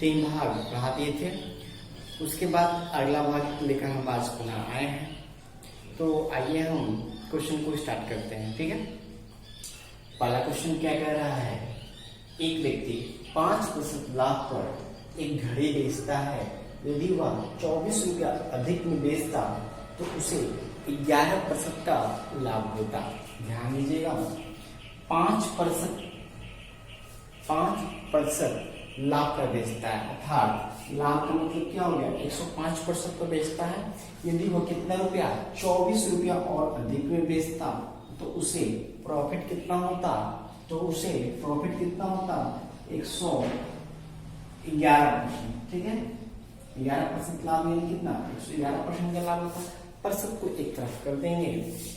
3 भाग पढ़ा दिए थे। उसके बाद अगला भाग लेकर हम आज पुनः आए हैं। तो आइए हम क्वेश्चन को स्टार्ट करते हैं। ठीक है, पहला क्वेश्चन क्या कह रहा है, एक व्यक्ति 5% लाभ पर एक घड़ी बेचता है। यदि वह 24 रुपया अधिक में बेचता तो उसे 11% का लाभ होता। ध्यान दीजिएगा, 5% लाभ पर बेचता है, अर्थात लाभ का मतलब क्या हो गया, 105% पर बेचता है। यदि वो कितना रुपया, 24 रुपया और अधिक में बेचता तो उसे प्रॉफिट कितना होता, 111%। ठीक है, 11% लाभ यानी कितना, 111% का लाभ होता। पर सबको एक तरफ कर देंगे,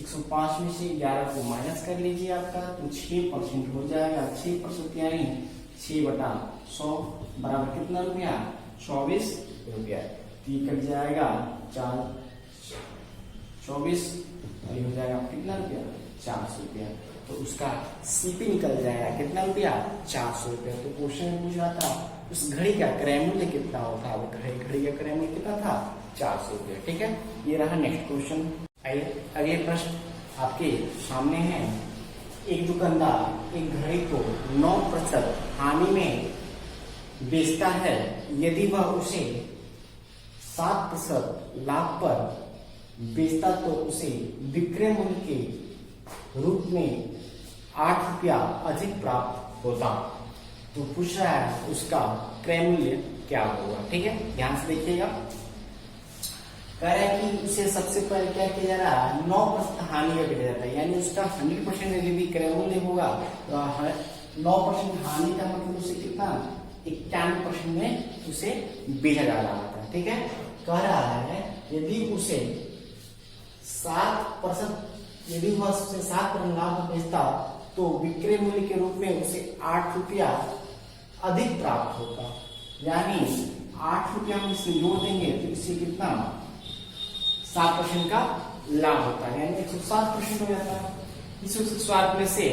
105 में से 11 को माइनस कर लीजिए आपका, तो 6% हो जाएगा। 6% यानी 6/100 बराबर कितना रुपया, 24 रुपया। ये कट जाएगा 24 और ये हो जाएगा कितना रुपया, 400 रुपया। तो उसका सीपी निकल जाएगा कितना रुपया, 400 रुपया। तो क्वेश्चन में पूछ रहा था उस घड़ी का क्रय मूल्य कितना होता, वो घड़ी का क्रय मूल्य कितना था, 400 रुपया। ठीक है, ये रहा नेक्स्ट क्वेश्चन। आइए अगले प्रश्न आपके सामने है। एक दुकानदार एक घड़ी को 9% हानि में बेचता है। यदि वह उसे 7% लाभ पर बेचता तो उसे विक्रय मूल्य के रूप में 8 रुपया अधिक प्राप्त होता। तो पूछ रहा है उसका क्रय मूल्य क्या होगा। ठीक है, ध्यान से देखिएगा। कह रहा है कि उसे सबसे पहले क्या किया जा रहा है, 9% हानि का बेचा जाता है, यानी उसका 100% यदि भी क्रय मूल्य होगा तो 9% हानि का मतलब उसे कितना, 91% में उसे बेचा जा रहा था। ठीक है, कह रहा है यदि उसे 7% यदि वह उसे 7% लाभ बेचता तो विक्रय मूल्य के रूप में उसे 8 रुपया अधिक प्राप्त होता। यानी 8 रुपया हम इसे जोड़ देंगे तो इससे कितना, 7% का लाभ होता है, यानी 107% हो जाता है। इस 107 में से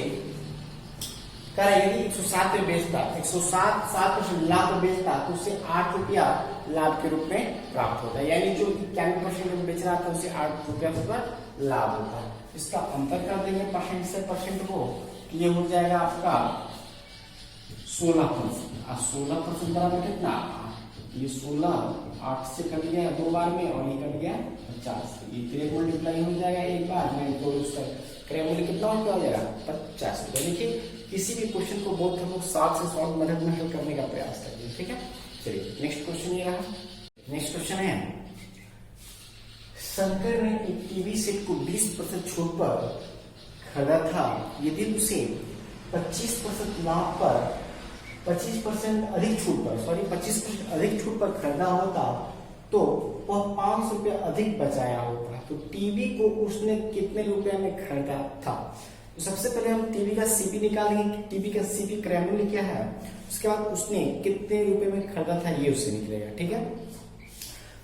यदि 107 में बेचता, 7% लाभ में बेचता तो उसे 8 रुपया लाभ के रूप में प्राप्त होता है। यानी जो 91% में बेच रहा था उसे 8 रुपया लाभ होता है। इसका अंतर कर देंगे परसेंट से परसेंट को, ये हो जाएगा आपका 16%। 16% बराबर कितना, ये 16 8 से कट गया 2 बार में और ये कट गया 50। ये क्रय मल्टीप्लाई हो जाएगा एक बार में, तो उसका क्रय मूल्य कितना हो जाएगा, 50 रुपये। देखिए किसी भी क्वेश्चन को बहुत हम लोग 7 से 100 मदद में हल करने का प्रयास करिए। ठीक है, चलिए नेक्स्ट क्वेश्चन ये रहा। नेक्स्ट क्वेश्चन है, शंकर ने एक टीवी सेट को 20% छूट पर खरीदा था। यदि उसे 25% लाभ पर 25% अधिक छूट पर खरीदा होता तो वह 500 रुपया अधिक बचाया होता। तो टीवी को उसने कितने रुपए में खरीदा था। तो सबसे पहले हम टीवी का सीपी निकालेंगे, टीवी का सीपी क्रय मूल्य क्या है, उसके बाद उसने कितने रुपए में खरीदा था ये उससे निकलेगा। ठीक है,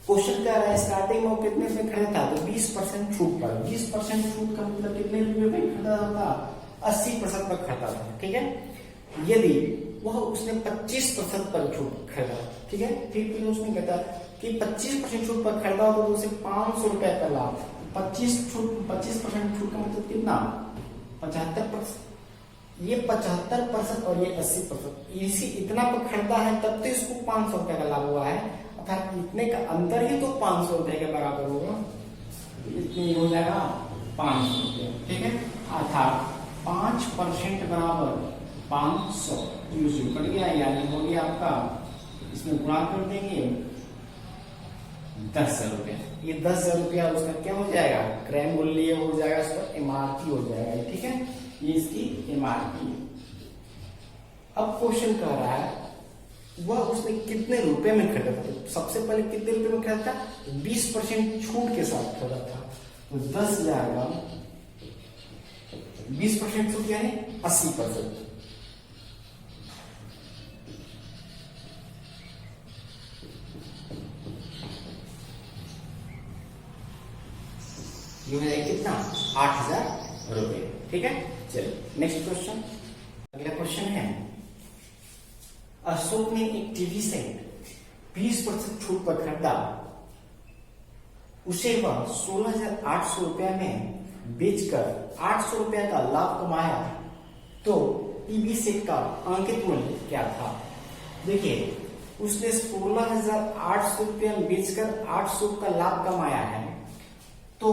क्वेश्चन क्या है, स्टार्टिंग में कितने में खरीदा था, तो 20% छूट पर। 20% छूट का मतलब कितने रुपए में खरीदा था, 80% पर खरीदा था। ठीक है, यदि वह उसने 25% पर छूट खरीदा, ठीक है, फिर उसने कहता कि 25% छूट पर खरीदा हो तो उसे 500 रुपए का लाभ। 25% छूट का मतलब कितना, 75%। ये 75% और ये 80%, इसी इतना पर खरीदा है तब तो इसको 500 रुपए का लाभ हुआ है, अर्थात इतने का अंतर ही तो 500 रुपए के बराबर होगा। इतनी हो जाएगा 500 रुपये। ठीक है, अर्थात 5% बराबर 500 कट गया, यानी हो गया आपका, इसमें गुणा कर देंगे 10,000 रुपया। ये 10,000 रुपया उसका क्या हो जाएगा, क्रय मूल्य हो जाएगा, उसका एमआरपी हो जाएगा। ठीक है, ये इसकी एमआरपी। अब क्वेश्चन कह रहा है वह उसने कितने रुपए में खरीदा था। तो सबसे पहले कितने रुपए में खरीदा था, 20% छूट के साथ खरीदा था, तो 10,000 का 20% छूट यानी 80%। ये हो जाएगा कितना, 8,000 रुपये। ठीक है, चलिए नेक्स्ट क्वेश्चन। अगला क्वेश्चन है, अशोक ने एक टीवी सेट 20% छूट पर खरीदा, उसे वह 16,800 रुपया में बेचकर 800 रुपया का लाभ कमाया, तो टीवी सेट का अंकित मूल्य क्या था? देखिए, उसने 16,800 रुपया में बेचकर 800 का लाभ कमाया है, तो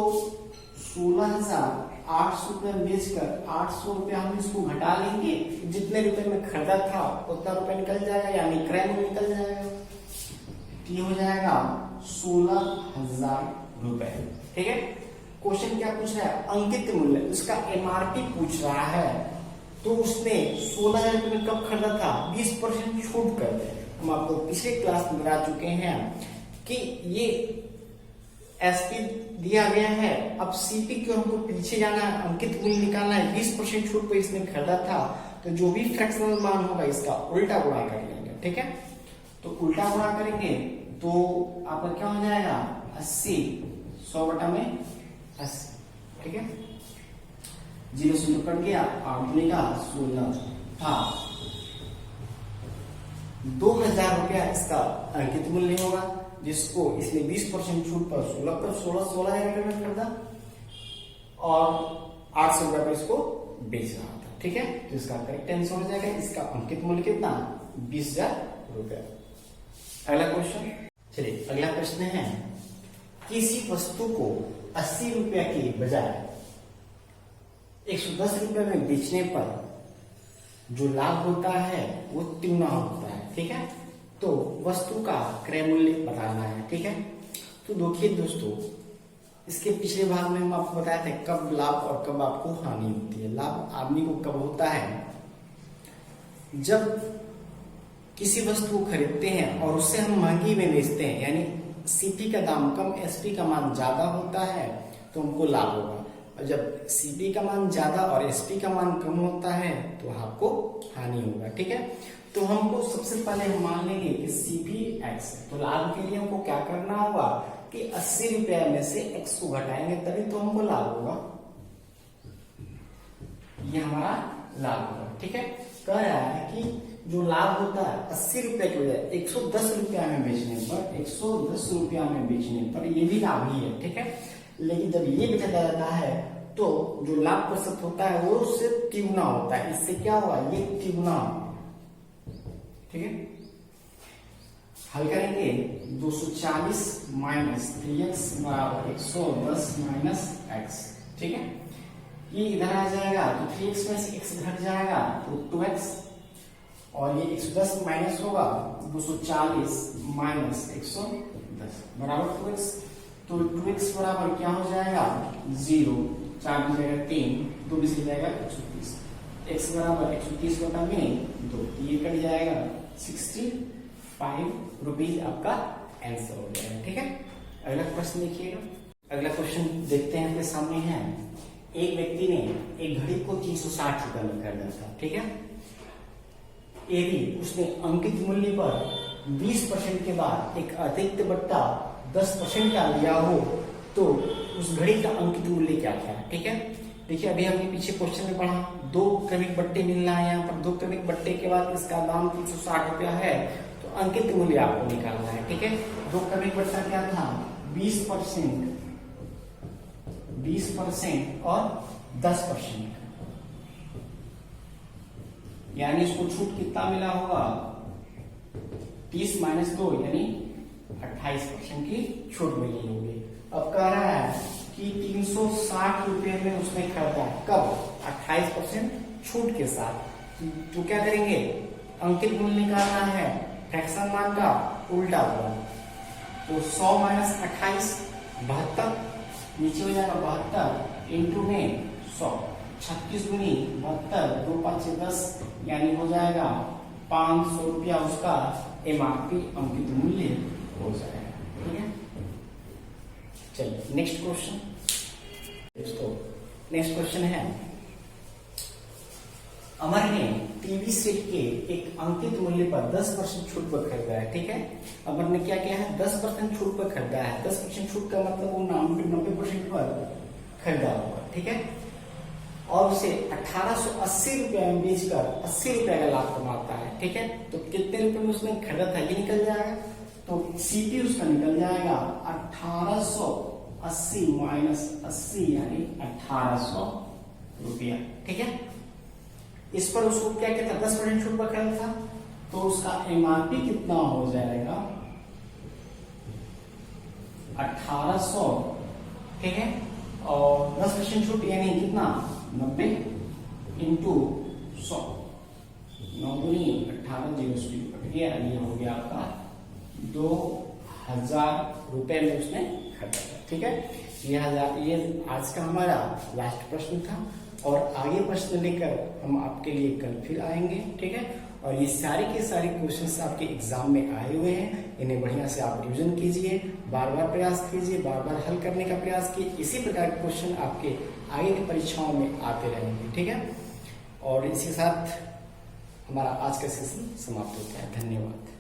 16,800 रुपया में बेचकर 800 रुपया हम इसको घटा लेंगे, जितने रुपए में खरीदा था उतना रुपया निकल जाएगा, यानी क्रय मूल्य निकल जाएगा, ये हो जाएगा 16,000 रुपए। ठीक है, क्वेश्चन क्या पूछ रहा है? अंकित मूल्य, उसका एमआरपी पूछ रहा है, तो उसने 16,000 रुपये में कब खरीदा था? 20% छूट कर दे। हम आपको पिछले क्लास में बता चुके हैं कि ये एसपी दिया गया है, अब सीपी क्यों हमको पीछे जाना है, अंकित मूल्य निकालना है। 20% छूट पर इसने खरीदा था, तो जो भी फ्रैक्शनल मान होगा इसका उल्टा गुणा कर लेंगे। ठीक है, तो उल्टा गुणा करेंगे तो आपका क्या हो जाएगा? 80, 100 बटा में 80। ठीक है, 0 से कट गया, 8 दूनी का 16 था, 2,000 रुपया इसका अंकित मूल्य होगा, जिसको इसने 20% छूट पर 16,000 रुपये में खरीदा और 800 रुपये पर इसको बेच रहा था। ठीक है, तो इसका करेक्ट आंसर हो जाएगा, इसका अंकित मूल्य कितना? 20,000 रुपया। अगला क्वेश्चन, चलिए अगला प्रश्न है, किसी वस्तु को 80 रुपया के बजाय 110 रुपये में बेचने पर जो लाभ होता है वो तिगुना होता है। ठीक है, तो वस्तु का क्रय मूल्य बताना है। ठीक है, तो देखिए दोस्तों, इसके पिछले भाग में हम आपको बताया था कब लाभ और कब आपको हानि होती है। लाभ आदमी को कब होता है? जब किसी वस्तु को खरीदते हैं और उससे हम महंगी में बेचते हैं, यानी सीपी का दाम कम, एसपी का मान ज्यादा होता है, तो हमको लाभ होगा। और जब सीपी का मान ज्यादा और एसपी का मान कम होता है तो आपको हानि होगा। ठीक है, तो हमको सबसे पहले हम मान लेंगे कि सीपी एक्स है, तो लाभ के लिए हमको क्या करना होगा कि 80 रुपया में से एक्स को घटाएंगे, तभी तो हमको लाभ होगा, ये हमारा लाभ होगा। ठीक है, कह रहा है कि जो लाभ होता है 80 रुपया के बजाय 110 रुपया में बेचने पर, 110 रुपया में बेचने पर, ये भी लाभ ही है। ठीक है, लेकिन जब ये बेचा जाता है तो जो लाभ प्रतिशत होता है वो उससे तिगुना होता है। इससे क्या हुआ? ये तिगुना। ठीक है, हल करेंगे 240 माइनस 3x बराबर 110 माइनस x। ठीक है, ये इधर आ जाएगा तो 3x में से x घट जाएगा तो 2x, और ये 110 माइनस होगा 240 माइनस 110 बराबर 2x। तो 2x बराबर क्या हो जाएगा? 0, 4 की जगह 3, 2 बीस हो जाएगा 130, x बराबर 130 बटा में 2, ये कट जाएगा 65 रुपीज, आपका आंसर हो जाएगा। ठीक है, अगला प्रश्न देखिएगा। अगला क्वेश्चन देखते हैं, आपके सामने है, एक व्यक्ति ने एक घड़ी को 360 रुपए में खरीदा था। ठीक है, यदि उसने अंकित मूल्य पर 20% के बाद एक अतिरिक्त बट्टा 10% का लिया हो, तो उस घड़ी का अंकित मूल्य क्या था? ठीक है, देखिए अभी हमने पीछे क्वेश्चन में पढ़ा 2 क्रमिक बट्टे मिलना है, यहाँ पर 2 क्रमिक बट्टे के बाद इसका दाम 360 रुपया है, तो अंकित मूल्य आपको निकालना है। ठीक है, 2 क्रमिक बट्टा क्या था? 20% और 10%, यानी इसको छूट कितना मिला होगा? 30 माइनस 2 यानी 28% की छूट मिली होगी। अब कह रहा है कि 360 रुपये में उसने खरीदा, कब? 28% छूट के साथ। तो क्या करेंगे? अंकित मूल्य निकालना है, फ्रैक्शन मान का उल्टा हुआ, तो 100 माइनस 28 72, नीचे हो जाएगा 72 इंटू में 100, 36 गुनी 72, 2 5 10, यानी हो जाएगा 500 रुपया उसका एमआरपी अंकित मूल्य हो जाएगा। ठीक है, चलिए नेक्स्ट क्वेश्चन। दोस्तों नेक्स्ट क्वेश्चन है, अमर ने टीवी सेट के एक अंकित मूल्य पर 10% छूट पर खरीदा है। ठीक है, अमर ने क्या किया है? 10% छूट पर खरीदा है। 10% छूट का मतलब वो 90% पर खरीदा होगा। ठीक है, और उसे 1880 रुपए में बेचकर 80 रुपए का लाभ कमाता है, ठीक है। तो कितने रुपए में उसने खरीदा था ये निकल जाएगा, तो सीपी उसका निकल जाएगा 1880 माइनस 80 यानी 1800 रुपया, ठीक है। इस पर उसको क्या कहता है 10% छूट पर खरीदा था, तो उसका एमआरपी कितना हो जाएगा 1800, ठीक है। और 10% छूट यानी कितना 90 इंटू 100, 9 दूनी 18 0 कट गया, ये हो गया आपका 2000 रुपए में उसने खरीदा, ठीक है। ये आज का हमारा लास्ट प्रश्न था, और आगे प्रश्न लेकर हम आपके लिए कल फिर आएंगे, ठीक है। और ये सारे के सारे क्वेश्चंस आपके एग्जाम में आए हुए हैं, इन्हें बढ़िया से आप रिवीजन कीजिए, बार बार प्रयास कीजिए, बार बार हल करने का प्रयास कीजिए। इसी प्रकार के क्वेश्चन आपके आगे की परीक्षाओं में आते रहेंगे, ठीक है। और इसी के साथ हमारा आज का सेशन समाप्त होता है। धन्यवाद।